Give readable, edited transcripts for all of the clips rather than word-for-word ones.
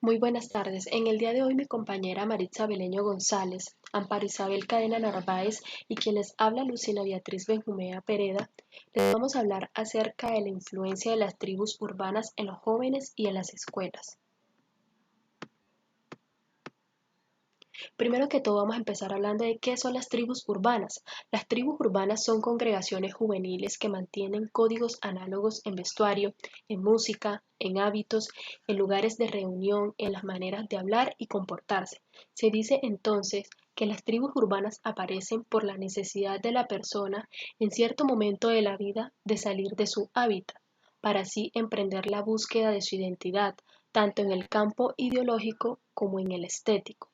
Muy buenas tardes. En el día de hoy mi compañera Maritza Beleño González, Amparo Isabel Cadena Narváez y quien les habla Lucina Beatriz Benjumea Pereda, les vamos a hablar acerca de la influencia de las tribus urbanas en los jóvenes y en las escuelas. Primero que todo vamos a empezar hablando de qué son las tribus urbanas. Las tribus urbanas son congregaciones juveniles que mantienen códigos análogos en vestuario, en música, en hábitos, en lugares de reunión, en las maneras de hablar y comportarse. Se dice entonces que las tribus urbanas aparecen por la necesidad de la persona en cierto momento de la vida de salir de su hábitat, para así emprender la búsqueda de su identidad, tanto en el campo ideológico como en el estético.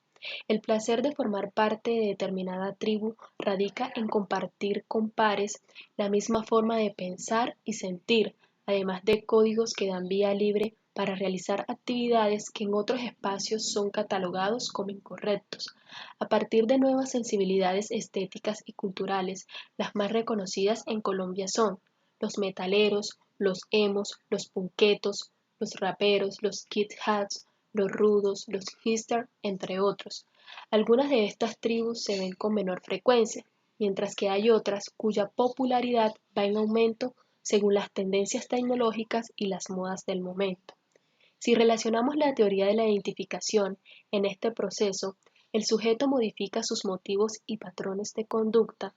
El placer de formar parte de determinada tribu radica en compartir con pares la misma forma de pensar y sentir, además de códigos que dan vía libre para realizar actividades que en otros espacios son catalogados como incorrectos. A partir de nuevas sensibilidades estéticas y culturales, las más reconocidas en Colombia son los metaleros, los emos, los punquetos, los raperos, los kid hats, los rudos, los hipsters, entre otros. Algunas de estas tribus se ven con menor frecuencia, mientras que hay otras cuya popularidad va en aumento según las tendencias tecnológicas y las modas del momento. Si relacionamos la teoría de la identificación en este proceso, el sujeto modifica sus motivos y patrones de conducta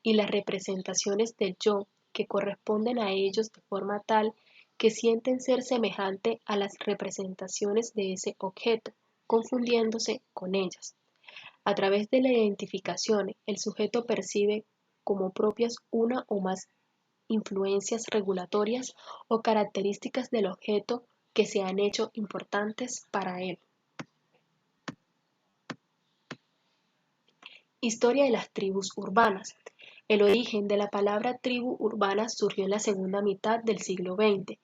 y las representaciones del yo que corresponden a ellos de forma tal que sienten ser semejante a las representaciones de ese objeto, confundiéndose con ellas. A través de la identificación, el sujeto percibe como propias una o más influencias regulatorias o características del objeto que se han hecho importantes para él. Historia de las tribus urbanas. El origen de la palabra tribu urbana surgió en la segunda mitad del siglo XX,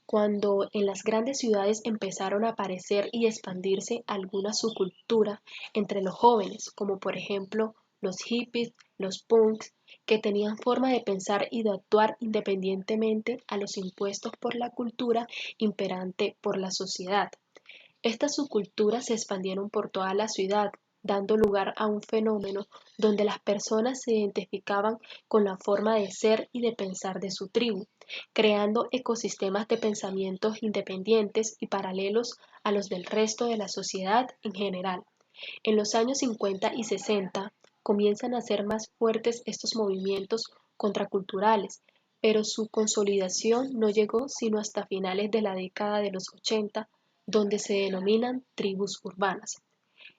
cuando en las grandes ciudades empezaron a aparecer y expandirse alguna subcultura entre los jóvenes, como por ejemplo los hippies, los punks, que tenían forma de pensar y de actuar independientemente a los impuestos por la cultura imperante por la sociedad. Estas subculturas se expandieron por toda la ciudad, dando lugar a un fenómeno donde las personas se identificaban con la forma de ser y de pensar de su tribu, creando ecosistemas de pensamientos independientes y paralelos a los del resto de la sociedad en general. En los años 50 y 60 comienzan a ser más fuertes estos movimientos contraculturales, pero su consolidación no llegó sino hasta finales de la década de los 80, donde se denominan tribus urbanas.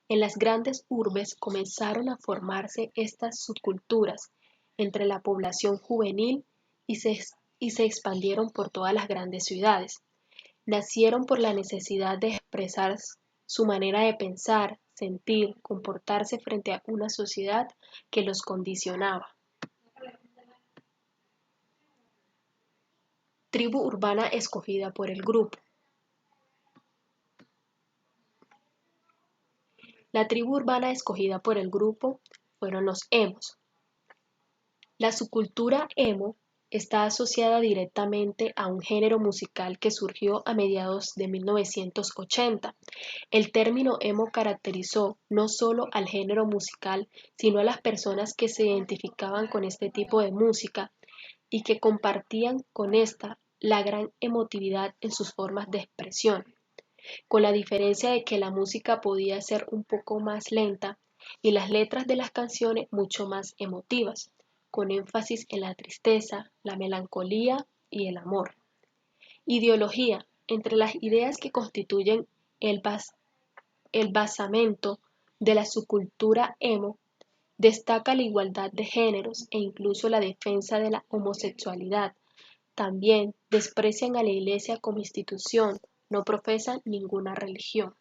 En las grandes urbes comenzaron a formarse estas subculturas entre la población juvenil y se expandieron por todas las grandes ciudades. Nacieron por la necesidad de expresar su manera de pensar, sentir, comportarse frente a una sociedad que los condicionaba. Tribu urbana escogida por el grupo. La tribu urbana escogida por el grupo fueron los emos. La subcultura emo está asociada directamente a un género musical que surgió a mediados de 1980. El término emo caracterizó no solo al género musical, sino a las personas que se identificaban con este tipo de música y que compartían con esta la gran emotividad en sus formas de expresión, con la diferencia de que la música podía ser un poco más lenta y las letras de las canciones mucho más emotivas, con énfasis en la tristeza, la melancolía y el amor. Ideología. Entre las ideas que constituyen el, el basamento de la subcultura emo, destaca la igualdad de géneros e incluso la defensa de la homosexualidad. También desprecian a la Iglesia como institución, no profesan ninguna religión.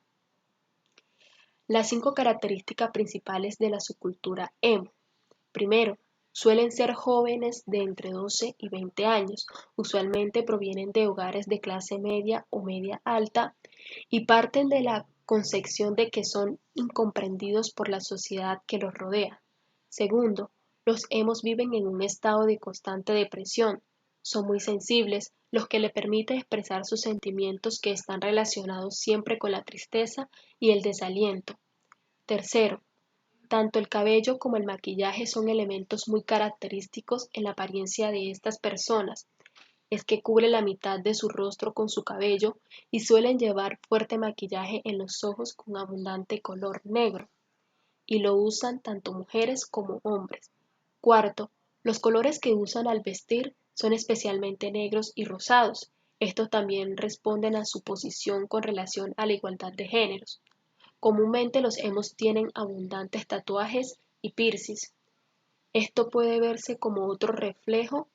Las 5 características principales de la subcultura emo. Primero, suelen ser jóvenes de entre 12 y 20 años, usualmente provienen de hogares de clase media o media alta y parten de la concepción de que son incomprendidos por la sociedad que los rodea. Segundo, los emos viven en un estado de constante depresión, Son muy sensibles, lo que le permite expresar sus sentimientos que están relacionados siempre con la tristeza y el desaliento. Tercero, tanto el cabello como el maquillaje son elementos muy característicos en la apariencia de estas personas. Es que cubre la mitad de su rostro con su cabello y suelen llevar fuerte maquillaje en los ojos con abundante color negro, y lo usan tanto mujeres como hombres. Cuarto, los colores que usan al vestir son especialmente negros y rosados. Estos también responden a su posición con relación a la igualdad de géneros. Comúnmente los emos tienen abundantes tatuajes y piercings. Esto puede verse como otro reflejo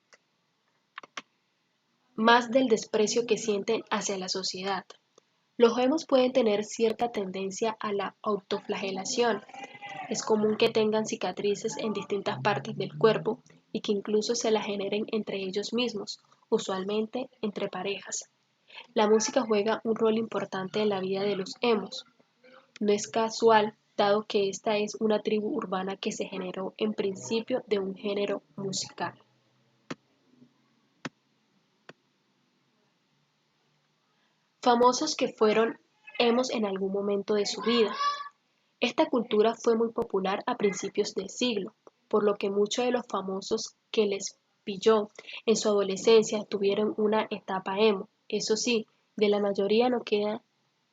más del desprecio que sienten hacia la sociedad. Los emos pueden tener cierta tendencia a la autoflagelación. Es común que tengan cicatrices en distintas partes del cuerpo y que incluso se las generen entre ellos mismos, usualmente entre parejas. La música juega un rol importante en la vida de los emos. No es casual, dado que esta es una tribu urbana que se generó en principio de un género musical. Famosos que fueron emos en algún momento de su vida. Esta cultura fue muy popular a principios del siglo, por lo que muchos de los famosos que les pilló en su adolescencia tuvieron una etapa emo. Eso sí, de la mayoría no queda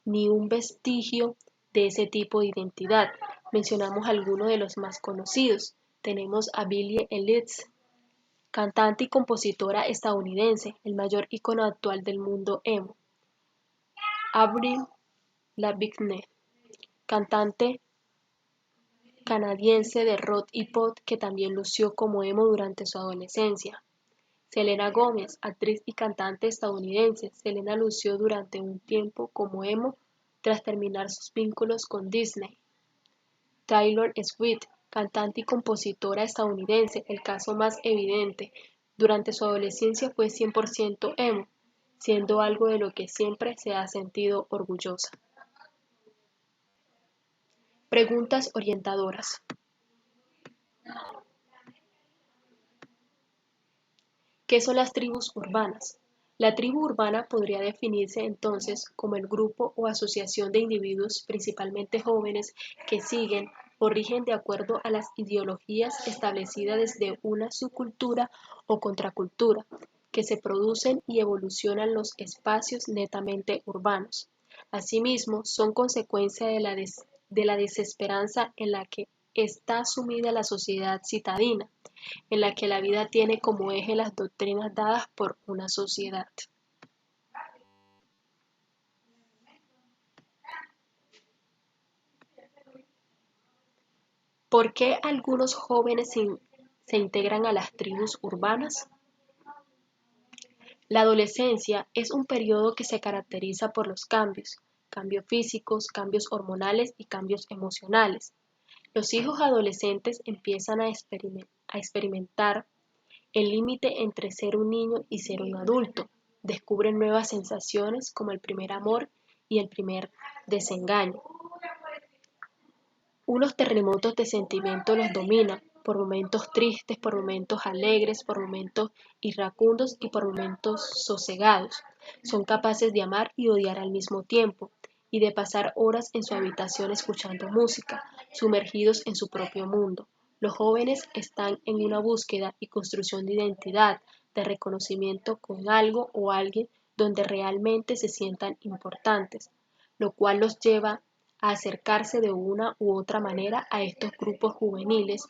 ni un vestigio de ese tipo de identidad. Mencionamos algunos de los más conocidos. Tenemos a Billie Eilish, cantante y compositora estadounidense, el mayor icono actual del mundo emo. Avril Lavigne, cantante canadiense de rock y pop que también lució como emo durante su adolescencia. Selena Gomez, actriz y cantante estadounidense. Selena lució durante un tiempo como emo tras terminar sus vínculos con Disney. Taylor Swift, cantante y compositora estadounidense, el caso más evidente. Durante su adolescencia fue 100% emo, siendo algo de lo que siempre se ha sentido orgullosa. Preguntas orientadoras. ¿Qué son las tribus urbanas? La tribu urbana podría definirse entonces como el grupo o asociación de individuos, principalmente jóvenes, que siguen o rigen de acuerdo a las ideologías establecidas desde una subcultura o contracultura, que se producen y evolucionan los espacios netamente urbanos. Asimismo, son consecuencia de la desesperanza en la que está sumida la sociedad citadina, en la que la vida tiene como eje las doctrinas dadas por una sociedad. ¿Por qué algunos jóvenes se integran a las tribus urbanas? La adolescencia es un periodo que se caracteriza por los cambios físicos, cambios hormonales y cambios emocionales. Los hijos adolescentes empiezan a experimentar el límite entre ser un niño y ser un adulto. Descubren nuevas sensaciones como el primer amor y el primer desengaño. Unos terremotos de sentimiento los dominan, por momentos tristes, por momentos alegres, por momentos iracundos y por momentos sosegados. Son capaces de amar y odiar al mismo tiempo, y de pasar horas en su habitación escuchando música, sumergidos en su propio mundo. Los jóvenes están en una búsqueda y construcción de identidad, de reconocimiento con algo o alguien donde realmente se sientan importantes, lo cual los lleva a acercarse de una u otra manera a estos grupos juveniles,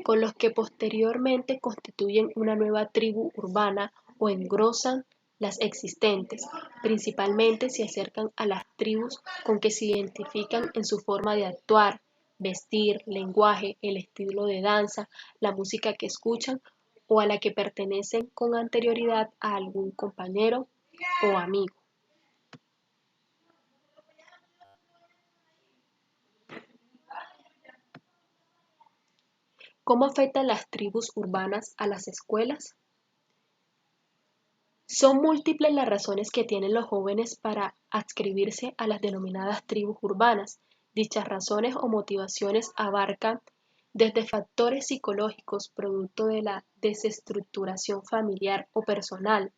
con los que posteriormente constituyen una nueva tribu urbana o engrosan las existentes. Principalmente se acercan a las tribus con que se identifican en su forma de actuar, vestir, lenguaje, el estilo de danza, la música que escuchan o a la que pertenecen con anterioridad a algún compañero o amigo. ¿Cómo afectan las tribus urbanas a las escuelas? Son múltiples las razones que tienen los jóvenes para adscribirse a las denominadas tribus urbanas. Dichas razones o motivaciones abarcan desde factores psicológicos producto de la desestructuración familiar o personal,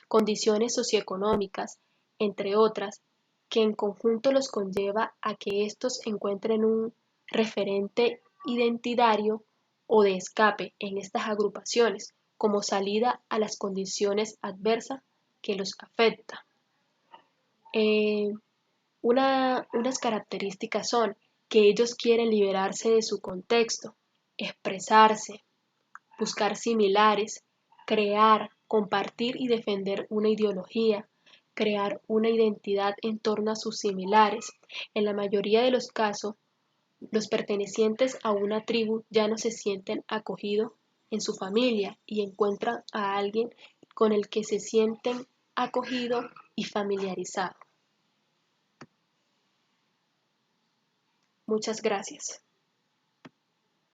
condiciones socioeconómicas, entre otras, que en conjunto los conlleva a que estos encuentren un referente identitario o de escape en estas agrupaciones como salida a las condiciones adversas que los afectan. Eh, unas características son que ellos quieren liberarse de su contexto, expresarse, buscar similares, crear, compartir y defender una ideología, crear una identidad en torno a sus similares. En la mayoría de los casos, los pertenecientes a una tribu ya no se sienten acogidos en su familia y encuentran a alguien con el que se sienten acogidos y familiarizados. Muchas gracias.